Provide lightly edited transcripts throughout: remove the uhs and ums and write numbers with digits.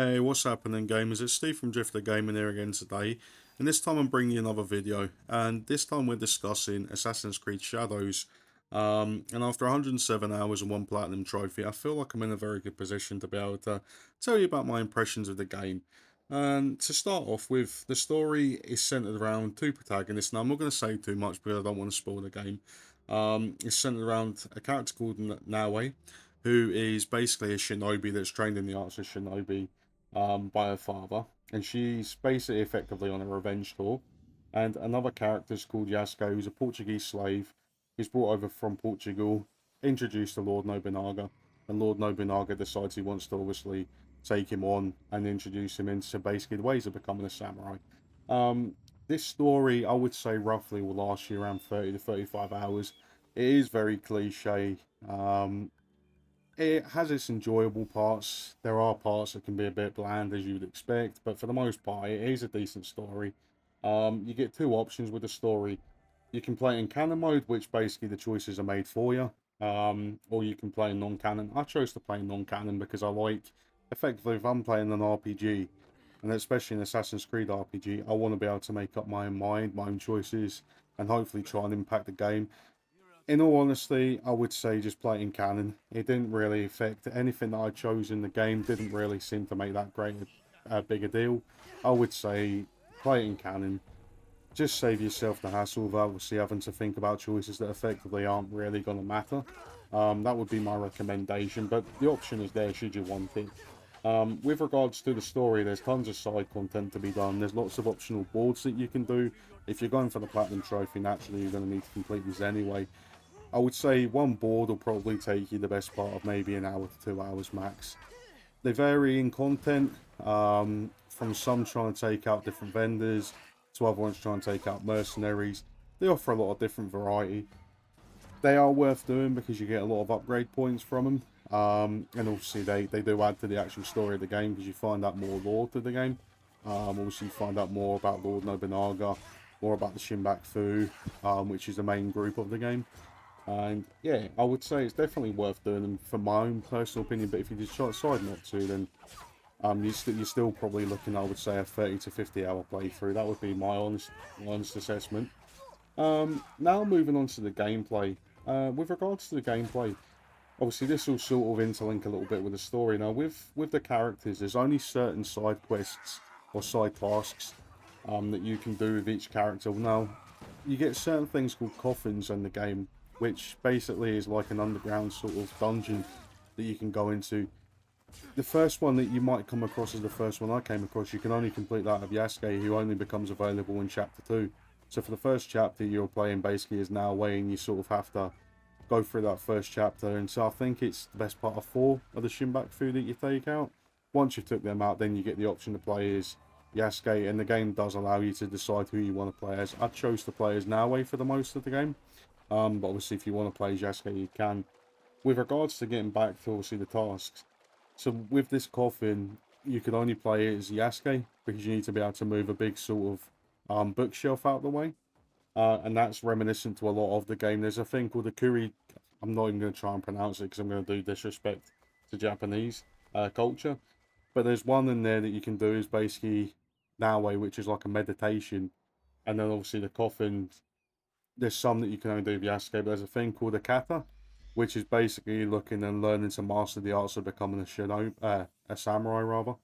Hey, what's happening, gamers? It's Steve from Drifter Gaming here again today, and this time I'm bringing you another video, and this time we're discussing Assassin's Creed Shadows. And after 107 hours and one Platinum Trophy, I feel like I'm in a very good position to be able to tell you about my impressions of the game. And to start off with, the story is centered around two protagonists. Now, I'm not going to say too much because I don't want to spoil the game. It's centered around a character called Nawe, who is basically a shinobi that's trained in the arts of shinobi by her father, and she's basically effectively on a revenge tour. And another character is called Yasuko, who's a Portuguese slave who's brought over from Portugal, introduced to Lord Nobunaga, and Lord Nobunaga decides he wants to obviously take him on and introduce him into basically the ways of becoming a samurai. Um, this story, I would say, roughly will last you around 30 to 35 hours. It is very cliche. It has its enjoyable parts. There are parts that can be a bit bland, as you'd expect, but for the most part, it is a decent story. You get two options with the story. You can play in canon mode, which basically the choices are made for you, or you can play in non-canon. I chose to play in non-canon because I like, effectively, if I'm playing an RPG, and especially an Assassin's Creed RPG, I want to be able to make up my own mind, my own choices, and hopefully try and impact the game. In all honesty, I would say just play it in canon. It didn't really affect anything that I chose in the game. Didn't really seem to make that great a big a deal. I would say play it in canon. Just save yourself the hassle of obviously having to think about choices that effectively aren't really going to matter. That would be my recommendation, but the option is there should you want it. With regards to the story, there's tons of side content to be done. There's lots of optional boards that you can do. If you're going for the Platinum Trophy, naturally you're going to need to complete these anyway. I would say one board will probably take you the best part of maybe an hour to 2 hours max. They vary in content, from some trying to take out different vendors to other ones trying to take out mercenaries. They offer a lot of different variety. They are worth doing because you get a lot of upgrade points from them. And obviously they do add to the actual story of the game because you find out more lore to the game. Obviously you find out more about Lord Nobunaga, more about the Shinbaku, which is the main group of the game. And yeah, I would say it's definitely worth doing them for my own personal opinion. But if you decide not to, then you're still probably looking, I would say, a 30 to 50 hour playthrough. That would be my honest assessment. Now moving on to the gameplay. With regards to the gameplay, obviously this will sort of interlink a little bit with the story. Now with the characters, there's only certain side quests or side tasks that you can do with each character. Now you get certain things called coffins in the game, which basically is like an underground sort of dungeon that you can go into. The first one that you might come across is the first one I came across. You can only complete that of Yasuke, who only becomes available in Chapter 2. So for the first chapter, you're playing basically as Naoe, and you sort of have to go through that first chapter. And so I think it's the best part of 4 of the Shinbaku that you take out. Once you took them out, then you get the option to play as Yasuke, and the game does allow you to decide who you want to play as. I chose to play as Naoe for the most of the game. But obviously if you want to play as Yasuke, you can. With regards to getting back to obviously the tasks, so with this coffin, you could only play it as Yasuke because you need to be able to move a big sort of bookshelf out of the way. And that's reminiscent to a lot of the game. There's a thing called the Kuri. I'm not even going to try and pronounce it because I'm going to do disrespect to Japanese culture. But there's one in there that you can do is basically Nawe, which is like a meditation. And then obviously the coffin, there's some that you can only do via Yasuke, but there's a thing called a kata, which is basically looking and learning to master the arts of becoming a samurai rather.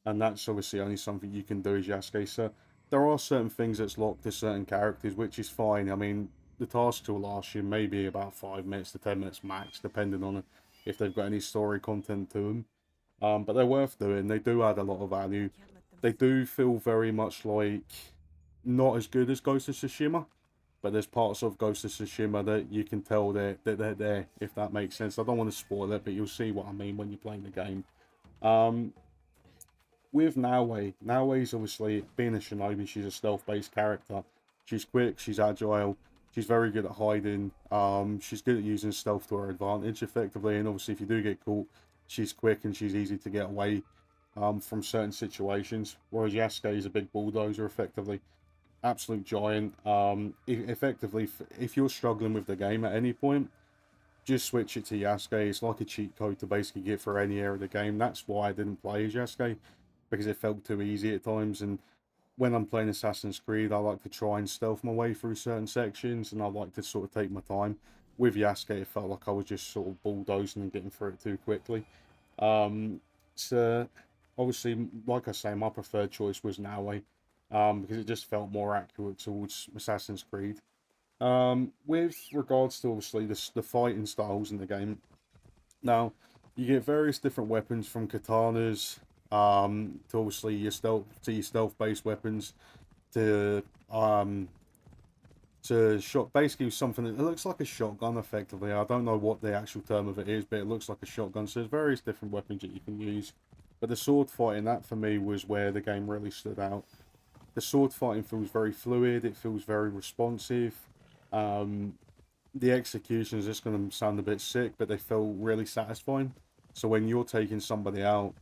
And that's obviously only something you can do as Yasuke. So there are certain things that's locked to certain characters, which is fine. I mean, the tasks will last you maybe about 5 minutes to 10 minutes max, depending on if they've got any story content to them. But they're worth doing. They do add a lot of value. They do feel very much like not as good as Ghost of Tsushima, but there's parts of Ghost of Tsushima that you can tell they're there, if that makes sense. I don't want to spoil it, but you'll see what I mean when you're playing the game. Um, with Naoe's obviously being a shinobi, she's a stealth-based character. She's quick, she's agile, she's very good at hiding. She's good at using stealth to her advantage, effectively, and obviously if you do get caught, she's quick and she's easy to get away from certain situations. Whereas Yasuke is a big bulldozer, effectively absolute giant. Effectively, if you're struggling with the game at any point, just switch it to Yasuke. It's like a cheat code to basically get through any area of the game. That's why I didn't play as Yasuke, because it felt too easy at times. And when I'm playing Assassin's Creed, I like to try and stealth my way through certain sections, and I like to sort of take my time. With Yasuke, it felt like I was just sort of bulldozing and getting through it too quickly. Um, so obviously, like I say, my preferred choice was Naue, because it just felt more accurate towards Assassin's Creed. With regards to obviously the fighting styles in the game, now you get various different weapons from katanas, to obviously your stealth based weapons, to shot basically something that it looks like a shotgun effectively. I don't know what the actual term of it is, but it looks like a shotgun. So there's various different weapons that you can use. But the sword fighting, that for me was where the game really stood out. The sword fighting feels very fluid, it feels very responsive. Um, the execution is just going to sound a bit sick, but they feel really satisfying. So when you're taking somebody out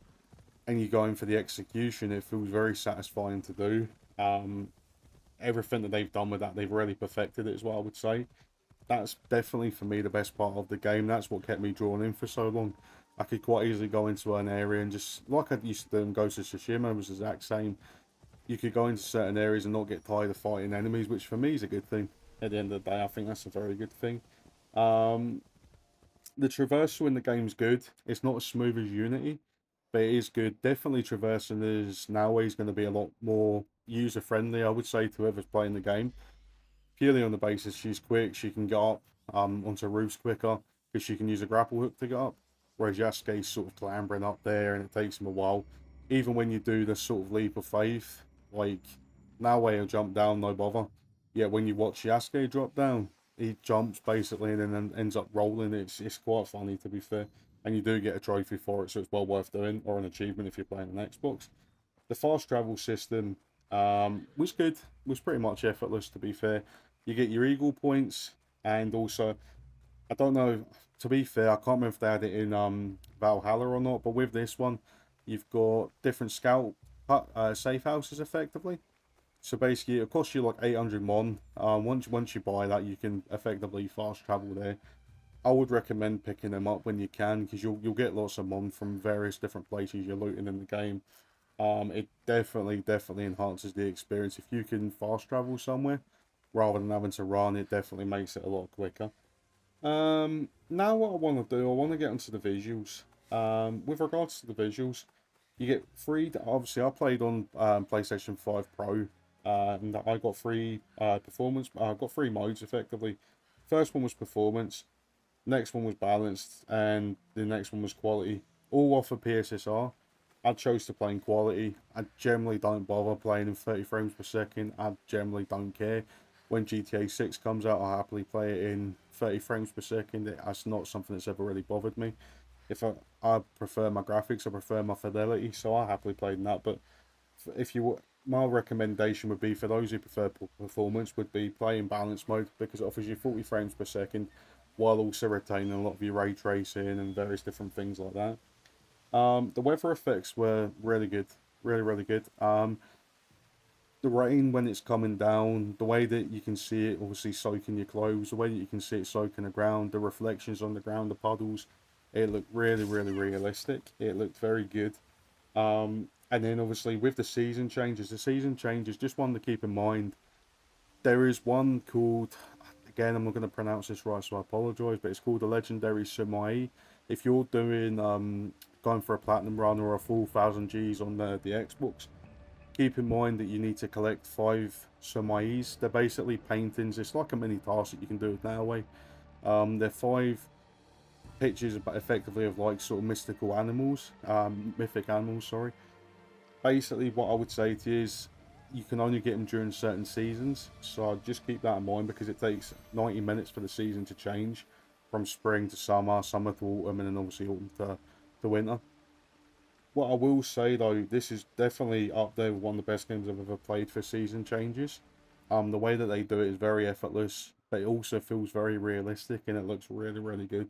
and you're going for the execution, it feels very satisfying to do. Um, Everything that they've done with that, they've really perfected it, is what I would say. That's definitely for me the best part of the game. That's what kept me drawn in for so long. I could quite easily go into an area and just, like I used to do in Ghost of Tsushima, it was the exact same. You could go into certain areas and not get tired of fighting enemies, which for me is a good thing. At the end of the day, I think that's a very good thing. Um, the traversal in the game's good. It's not as smooth as Unity, but it is good. Definitely traversing is nowadays going to be a lot more user friendly, I would say, to whoever's playing the game. Purely on the basis she's quick, she can get up onto roofs quicker because she can use a grapple hook to get up. Whereas Yasuke's sort of clambering up there and it takes him a while. Even when you do the sort of leap of faith, like now he'll jump down, no bother. Yet when you watch Yasuke drop down, he jumps basically and then ends up rolling. It's quite funny to be fair. And you do get a trophy for it, so it's well worth doing, or an achievement if you're playing on Xbox. The fast travel system was good, was pretty much effortless to be fair. You get your eagle points, and also I don't know. To be fair, I can't remember if they had it in Valhalla or not. But with this one, you've got different scout safe houses effectively. So basically, it costs you like 800 mon. Once you buy that, you can effectively fast travel there. I would recommend picking them up when you can because you'll get lots of mon from various different places you're looting in the game. It definitely enhances the experience if you can fast travel somewhere rather than having to run. It definitely makes it a lot quicker. Now what I want to do, I want to get into the visuals. With regards to the visuals, you get free. Obviously, I played on PlayStation 5 Pro, and I got free performance. I got three modes effectively. First one was performance. Next one was balanced, and the next one was quality. All off of PSSR. I chose to play in quality. I generally don't bother playing in 30 frames per second. I generally don't care. When GTA 6 comes out, I'll happily play it in 30 frames per second. That's not something that's ever really bothered me. If I prefer my graphics, I prefer my fidelity, so I happily played in that. But if you my recommendation would be for those who prefer performance would be play in balance mode because it offers you 40 frames per second while also retaining a lot of your ray tracing and various different things like that. The weather effects were really good, really good. The rain when it's coming down, the way that you can see it obviously soaking your clothes, the way that you can see it soaking the ground, the reflections on the ground, the puddles, it looked really realistic. It looked very good. And then obviously with the season changes, just one to keep in mind. There is one called, again, I'm not going to pronounce this right, so I apologize, but it's called the Legendary Sumai. If you're doing going for a platinum run or a full 1000 Gs on the Xbox, keep in mind that you need to collect 5 Sumais. They're basically paintings. It's like a mini task that you can do it now way. They're 5 pictures, effectively of like sort of mythical animals, mythic animals. Sorry. Basically, what I would say to you is you can only get them during certain seasons. So just keep that in mind because it takes 90 minutes for the season to change from spring to summer, summer to autumn, and then obviously autumn to winter. What I will say though, this is definitely up there with one of the best games I've ever played for season changes. The way that they do it is very effortless, but it also feels very realistic and it looks really good.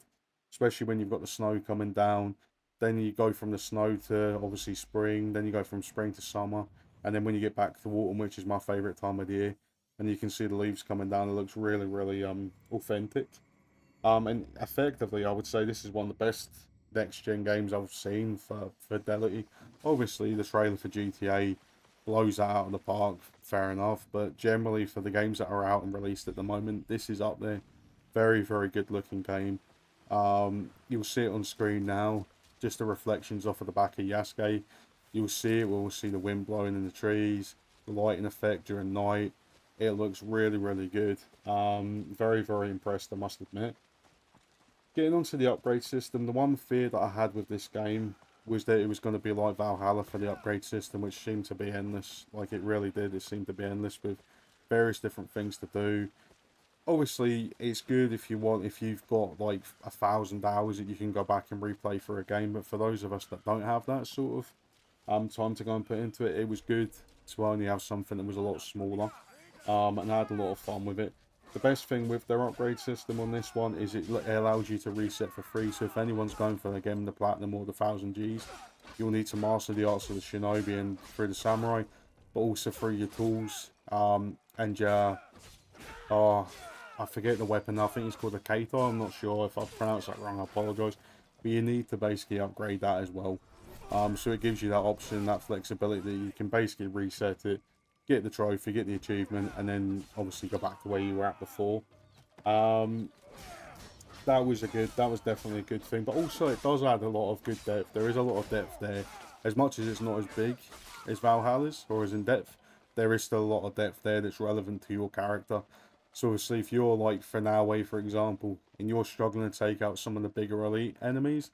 Especially when you've got the snow coming down. Then you go from the snow to obviously spring, then you go from spring to summer, and then when you get back to autumn, which is my favourite time of the year, and you can see the leaves coming down, it looks really authentic. And effectively, I would say this is one of the best next gen games I've seen for fidelity. Obviously, the trailer for GTA blows that out of the park, fair enough. But generally, for the games that are out and released at the moment, this is up there. Very, very good looking game. You'll see it on screen now, just the reflections off of the back of Yasuke. You'll see it, we'll see the wind blowing in the trees, the lighting effect during night. It looks really, really good. Very, very impressed, I must admit. Getting onto the upgrade system, the one fear that I had with this game was that it was going to be like Valhalla for the upgrade system, which seemed to be endless. Like it really did. It seemed to be endless with various different things to do. Obviously, it's good if you want, if you've got like 1,000 hours that you can go back and replay for a game. But for those of us that don't have that sort of time to go and put into it, it was good to only have something that was a lot smaller. And I had a lot of fun with it. The best thing with their upgrade system on this one is it allows you to reset for free. So if anyone's going for the game, the platinum or the 1,000 Gs, you'll need to master the arts of the shinobi and through the samurai, but also through your tools and your oh, I forget the weapon. I think it's called a Kato. I'm not sure if I've pronounced that wrong. I apologise. But you need to basically upgrade that as well. So it gives you that option, that flexibility that you can basically reset it, get the trophy, get the achievement, and then obviously go back to where you were at before. Um, that was definitely a good thing. But also it does add a lot of good depth. There is a lot of depth there. As much as it's not as big as Valhalla's or as in depth, there is still a lot of depth there that's relevant to your character. So obviously if you're like Fanawe, for example, and you're struggling to take out some of the bigger elite enemies,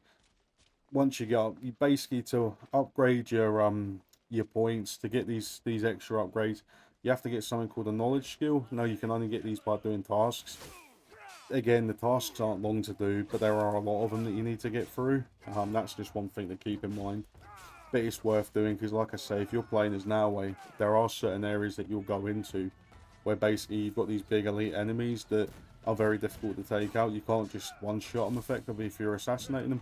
once you get up, you basically to upgrade your points to get these extra upgrades, you have to get something called a knowledge skill. No, you can only get these by doing tasks. Again, the tasks aren't long to do, but there are a lot of them that you need to get through. That's just one thing to keep in mind. But it's worth doing because, like I say, if you're playing as Naoe, there are certain areas that you'll go into where basically you've got these big elite enemies that are very difficult to take out. You can't just one-shot them effectively if you're assassinating them.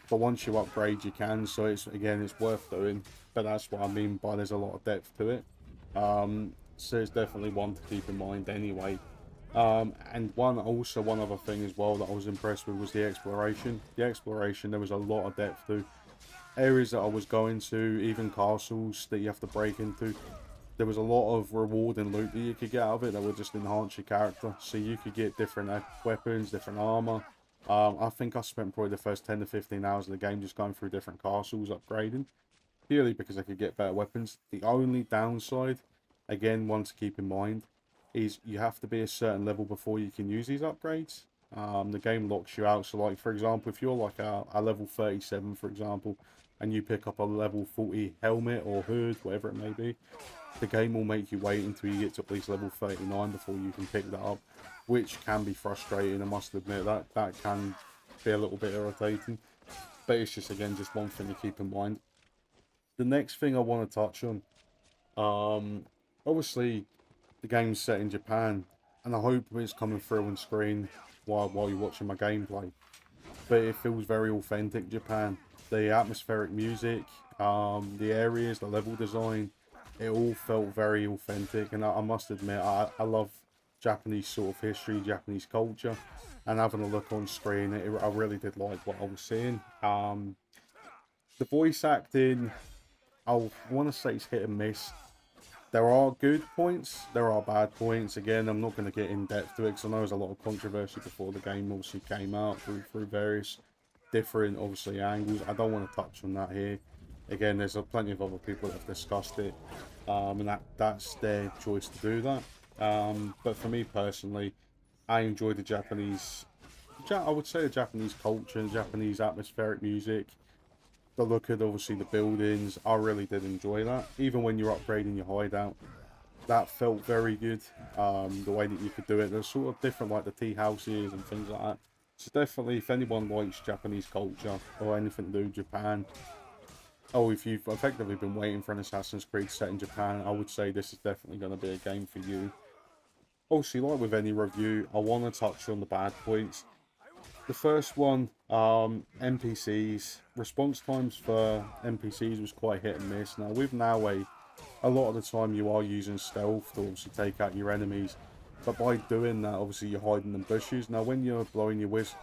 But once you upgrade, you can. So it's again, it's worth doing. But that's what I mean by there's a lot of depth to it. So it's definitely one to keep in mind anyway. And one other thing as well that I was impressed with was the exploration. The exploration, there was a lot of depth to areas that I was going to, even castles that you have to break into. There was a lot of reward and loot that you could get out of it that would just enhance your character. So you could get different weapons, different armor. I think I spent probably the first 10 to 15 hours of the game just going through different castles, upgrading, purely because I could get better weapons. The only downside, again, one to keep in mind, is you have to be a certain level before you can use these upgrades. The game locks you out. So, like for example, if you're like a level 37, for example, and you pick up a level 40 helmet or hood, whatever it may be, the game will make you wait until you get to at least level 39 before you can pick that up, which can be frustrating. I must admit that can be a little bit irritating. But it's just again just one thing to keep in mind. The next thing I want to touch on, obviously the game's set in Japan, and I hope it's coming through on screen while you're watching my gameplay. But it feels very authentic Japan. The atmospheric music, the areas, the level design, it all felt very authentic. And I must admit, I love Japanese sort of history, Japanese culture, and having a look on screen, I really did like what I was seeing. The voice acting, I want to say it's hit and miss. There are good points, there are bad points. Again, I'm not going to get in depth to it because I know there's a lot of controversy before the game obviously came out through various different, obviously, angles. I don't want to touch on that here. Again, there's plenty of other people that have discussed it, and that's their choice to do that. But for me personally, I enjoy the Japanese, I would say the Japanese culture, the Japanese atmospheric music, the look at obviously the buildings. I really did enjoy that. Even when you're upgrading your hideout, that felt very good. The way that you could do it, there's sort of different like the tea houses and things like that. So definitely, if anyone likes Japanese culture or anything to do with Japan, oh, if you've effectively been waiting for an Assassin's Creed set in Japan, I would say this is definitely going to be a game for you. Also, like with any review, I want to touch on the bad points. The first one, NPCs. Response times for NPCs was quite hit and miss. Now, with Naue, a lot of the time you are using stealth to obviously take out your enemies. But by doing that, obviously you're hiding in bushes. Now, when you're blowing your whistle,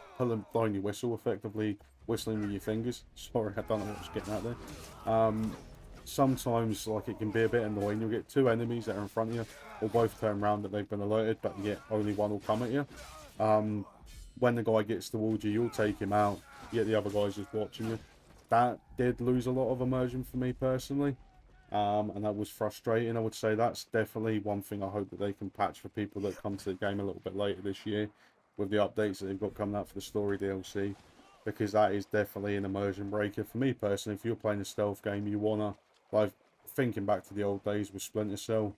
blowing your whistle, effectively whistling with your fingers. Sorry, I don't know what I was getting at there. Sometimes like it can be a bit annoying. You'll get two enemies that are in front of you, will both turn around that they've been alerted, but yet only one will come at you. Um, when the guy gets towards you, you'll take him out. Yet the other guy's just watching you. That did lose a lot of immersion for me personally. And that was frustrating. I would say that's definitely one thing I hope that they can patch for people that come to the game a little bit later this year with the updates that they've got coming out for the story DLC, because that is definitely an immersion breaker for me personally. If you're playing a stealth game, you wanna, like, thinking back to the old days with Splinter Cell,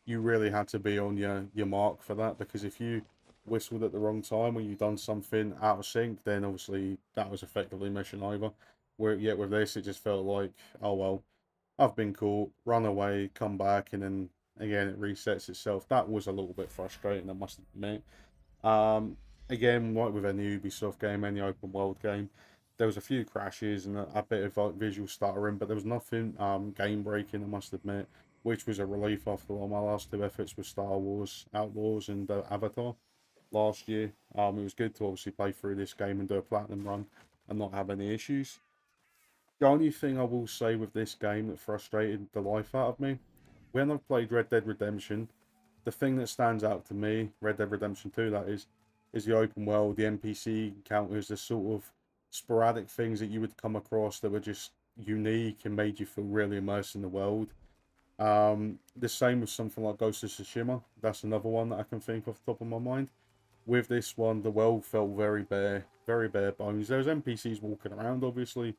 you really had to be on your mark for that, because if you whistled at the wrong time or you done something out of sync, then obviously that was effectively mission over. Where yet with this, it just felt like, oh well, I've been caught, run away, come back, and then again it resets itself. That was a little bit frustrating, I must admit. Um, Again, like with any Ubisoft game, any open world game, there was a few crashes and a bit of like, visual stuttering, but there was nothing game breaking, I must admit, which was a relief after all my last two efforts with Star Wars Outlaws and Avatar last year. It was good to obviously play through this game and do a platinum run and not have any issues. The only thing I will say with this game that frustrated the life out of me, when I've played Red Dead Redemption, the thing that stands out to me, Red Dead Redemption 2 that is the open world, the NPC encounters, the sort of sporadic things that you would come across that were just unique and made you feel really immersed in the world. The same with something like Ghost of Tsushima. That's another one that I can think off the top of my mind. With this one, the world felt very bare bones. There was NPCs walking around, obviously,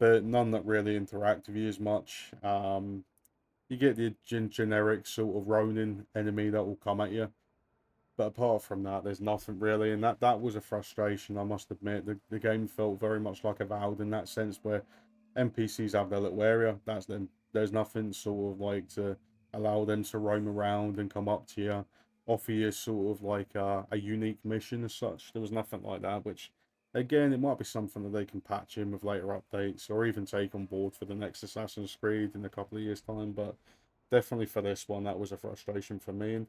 but none that really interact with you as much. You get the generic sort of Ronin enemy that will come at you, but apart from that, there's nothing really, and that was a frustration. I must admit, the game felt very much like Avowed in that sense, where NPCs have their little area. That's them. There's nothing sort of like to allow them to roam around and come up to you, offer you sort of like a unique mission as such. There was nothing like that, which again, it might be something that they can patch in with later updates or even take on board for the next Assassin's Creed in a couple of years' time. But definitely for this one, that was a frustration for me. And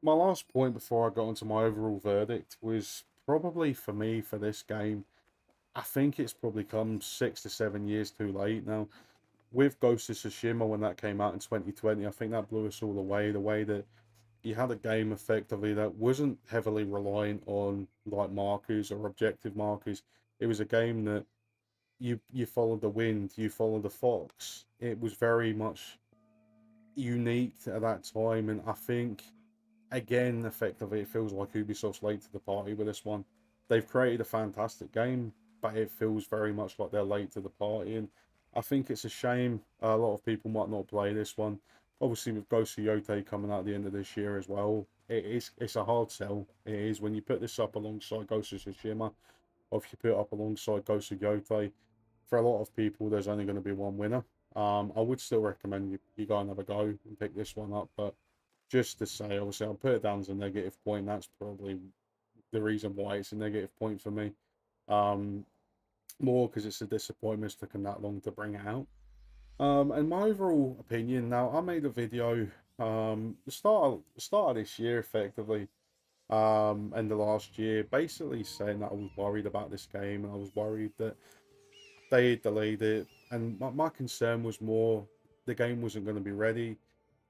my last point before I got into my overall verdict was probably for me for this game. I think it's probably come 6 to 7 years too late now. With Ghost of Tsushima, when that came out in 2020, I think that blew us all away. The way that you had a game effectively that wasn't heavily reliant on like markers or objective markers. It was a game that you followed the wind, you followed the fox. It was very much unique at that time, and I think again, effectively, it feels like Ubisoft's late to the party with this one. They've created a fantastic game, but it feels very much like they're late to the party, and I think it's a shame. A lot of people might not play this one. Obviously, with Ghost of Yotei coming out at the end of this year as well, it's a hard sell. It is when you put this up alongside Ghost of Tsushima, or if you put it up alongside Ghost of Yotei. For a lot of people, there's only going to be one winner. I would still recommend you go and have a go and pick this one up, but just to say, obviously, I'll put it down as a negative point. That's probably the reason why it's a negative point for me. Um, More because it's a disappointment it's taken that long to bring it out. And my overall opinion now, I made a video the start of this year, effectively, and the last year, basically saying that I was worried about this game and I was worried that they delayed it. And my concern was more the game wasn't going to be ready.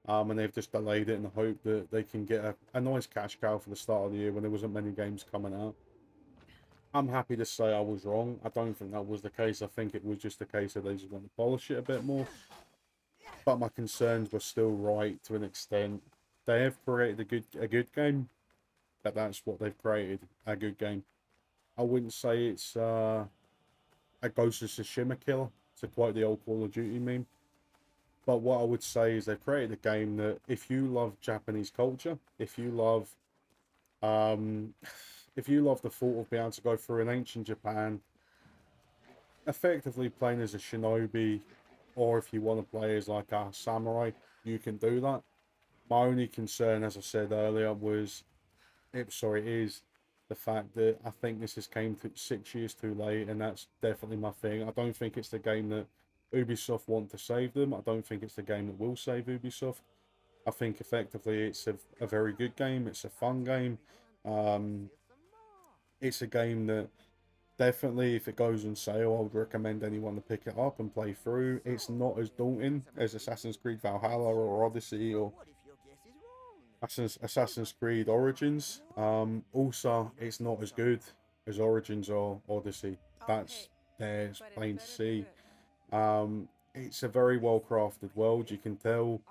And they've just delayed it in the hope that they can get a nice cash cow for the start of the year when there wasn't many games coming out. I'm happy to say I was wrong. I don't think that was the case. I think it was just a case of they just want to polish it a bit more. But my concerns were still right to an extent. They have created a good game, but that's what they've created, a good game. I wouldn't say it's a Ghost of Tsushima killer, to quote the old Call of Duty meme. But what I would say is they've created a game that if you love Japanese culture, um, if you love the thought of being able to go through an ancient Japan, effectively playing as a shinobi, or if you want to play as like a samurai, you can do that. My only concern, as I said earlier, is the fact that I think this has came to 6 years too late, and that's definitely my thing. I don't think it's the game that Ubisoft want to save them. I don't think it's the game that will save Ubisoft. I think effectively it's a very good game. It's a fun game. Um, it's a game that definitely, if it goes on sale, I would recommend anyone to pick it up and play through. It's not as daunting as Assassin's Creed Valhalla or Odyssey or Assassin's Creed Origins. Also, it's not as good as Origins or Odyssey. That's there, it's plain to see. It's a very well crafted world. You can tell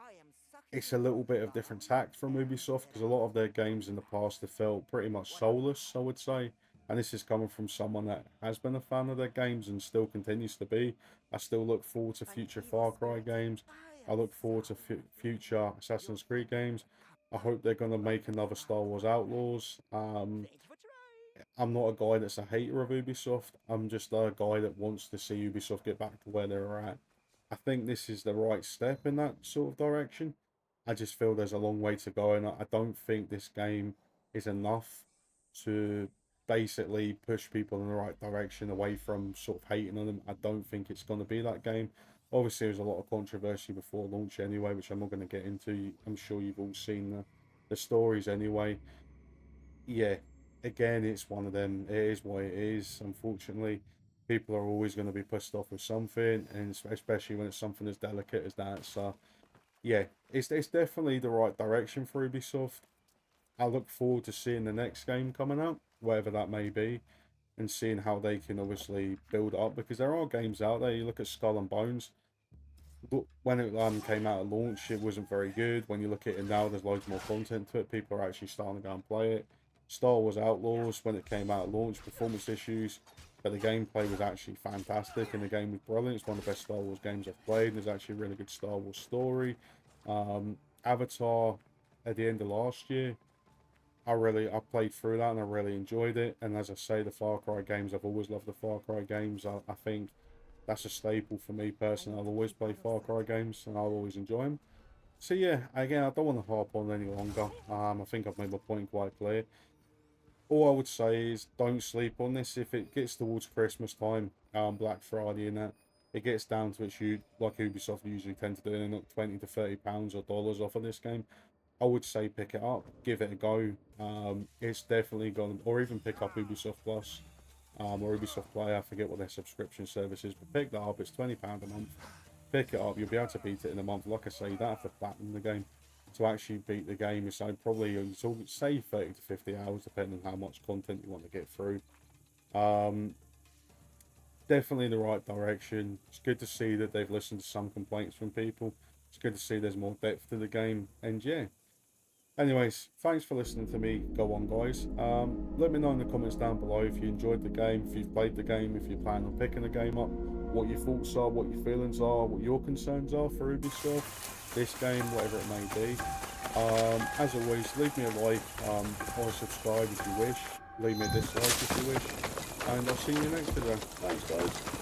it's a little bit of different tact from Ubisoft because a lot of their games in the past have felt pretty much soulless, I would say. And this is coming from someone that has been a fan of their games and still continues to be. I still look forward to future Far Cry games. I look forward to future Assassin's Creed games. I hope they're going to make another Star Wars Outlaws. I'm not a guy that's a hater of Ubisoft. I'm just a guy that wants to see Ubisoft get back to where they're at. I think this is the right step in that sort of direction. I just feel there's a long way to go, and I don't think this game is enough to basically push people in the right direction away from sort of hating on them. I don't think it's going to be that game. Obviously, there's a lot of controversy before launch anyway, which I'm not going to get into. I'm sure you've all seen the stories anyway. Yeah, again, it's one of them. It is what it is. Unfortunately, people are always going to be pissed off with something, and especially when it's something as delicate as that. So, yeah, it's definitely the right direction for Ubisoft. I look forward to seeing the next game coming out, whatever that may be, and seeing how they can obviously build it up because there are games out there. You look at Skull and Bones, when it came out at launch, it wasn't very good. When you look at it now, there's loads more content to it. People are actually starting to go and play it. Star Wars Outlaws, when it came out at launch, performance issues, but the gameplay was actually fantastic, and the game was brilliant. It's one of the best Star Wars games I've played. And there's actually a really good Star Wars story. Avatar, at the end of last year, I played through that and I really enjoyed it. And as I say, the Far Cry games, I've always loved the Far Cry games. I think that's a staple for me personally. I'll always play Far Cry games and I'll always enjoy them. So yeah, again, I don't want to harp on any longer. I think I've made my point quite clear. All I would say is don't sleep on this. If it gets towards Christmas time, Black Friday and that, it gets down to its like Ubisoft usually tend to do, and knock 20 to 30 pounds or dollars off of this game. I would say pick it up, give it a go. It's definitely gone, or even pick up Ubisoft Plus, or Ubisoft Play. I forget what their subscription service is, but pick that up. It's £20 a month. Pick it up. You'll be able to beat it in a month. Like I say, you don't have to platinum the game to actually beat the game. So probably say 30 to 50 hours, depending on how much content you want to get through. Definitely in the right direction. It's good to see that they've listened to some complaints from people. It's good to see there's more depth to the game, and yeah. Anyways, thanks for listening to me go on, guys. Let me know in the comments down below if you enjoyed the game, if you've played the game, if you plan on picking the game up, what your thoughts are, what your feelings are, what your concerns are for Ubisoft, this game, whatever it may be. As always, leave me a like or subscribe if you wish. Leave me a dislike if you wish. And I'll see you in the next video. Thanks, guys.